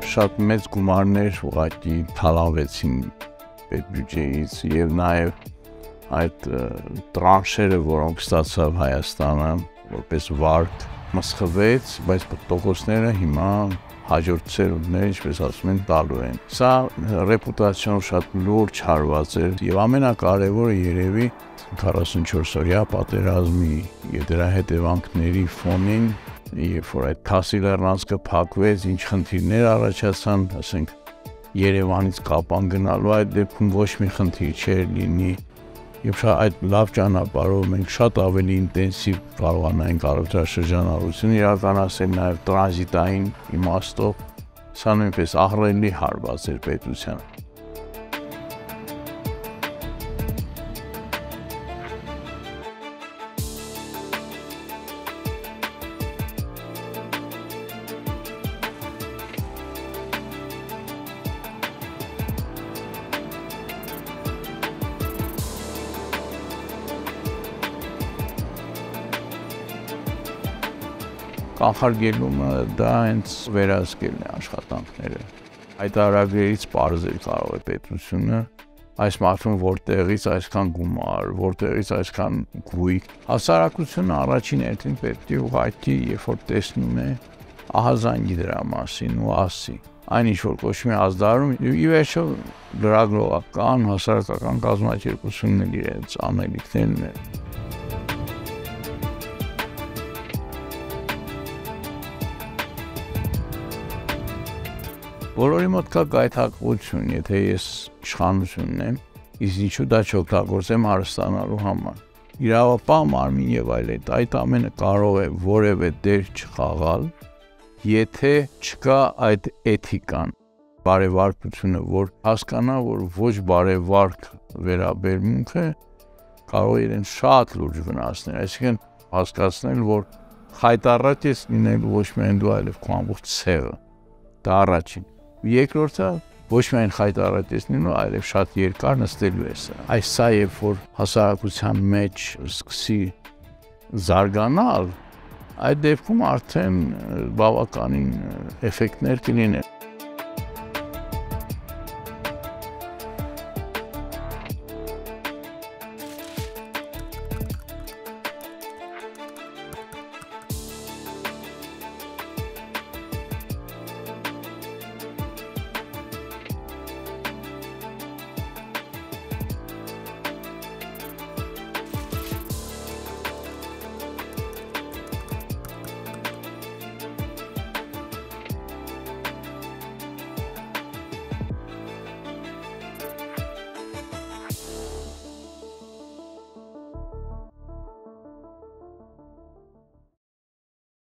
Շատ մեծ գումարներ ուղղակի թալանվեցին պետբյուջեից եւ նաեւ այդ տրանշերը, որոնք ստացավ Հայաստանը որպես վարկ, մսխվեց, բայց տոկոսները հիմա հաջորդ սերունդները, ինչպես ասում են, տալու են։ Սա ռեպուտացիոն շատ լուրջ հարված էր եւ ամենակարևորը երևի 44-օրյա պատերազմի եւ դրա հետևանքների ֆոնին, երբ որ այդ Թասի լեռնանցքը փակվեց, ինչ խնդիրներ առաջացան, ասենք Երևանից Կապան գնալու այդ դեպքում ոչ մի խնդիր չէր լինի եւ այդ լավ ճանապարհով մենք շատ ավելի ինտենսիվ կարողանանք առողջաշրջանառությունը իրականացնել նաեւ տրանզիտային իմաստով, սա նույնպես ահռելի հարված էր պետության։ Կանխարգելումը դա հենց վերահսկելն է աշխատանքները։ Այդ արագերից պարզ է կարող է պետությունը այս մարդուն որտեղից այսքան գումար, որտեղից այսքան գույք։ Հասարակությունը առաջին հերթին պետք է ուղղակի, երբ որ տեսնում է, ահազանգի դրա մասին ու ասի։ Այն ինչ որ կոչվում է ազդարում, ի վերջո լրագրողական, հասարակական կազմակերպությունն էլ իրենց անելիքներն է։ Բոլորի մոտ կա գայթակղություն, եթե ես իշխանություն ունեմ, իսկ ինչու դա չօգտագործեմ հարստանալու համար։ Իրավապահ մարմին եւ այլն, այդ ամենը կարող է որևէ դեր չխաղալ, եթե չկա այդ էթիկան, բարեվարկությունը, որ հասկանա, որ ոչ բարեվարկ վերաբերմունքը կարող է իրեն շատ լուրջ վնասներ, այսինքն հասկացնել, որ խայտառակ ես լինելու ոչ միայն դու, այլև քո ամբողջ ցեղը։ Դա առաջին։ Երկրորդը ոչ միայն խայտառակ ես լինելու, այլև շատ երկար նստելու ես։ Այս սա երբ որ հասարակության մեջ սկսի զարգանալ, այդ դեպքում արդեն բավականին էֆեկտներ կլինեն։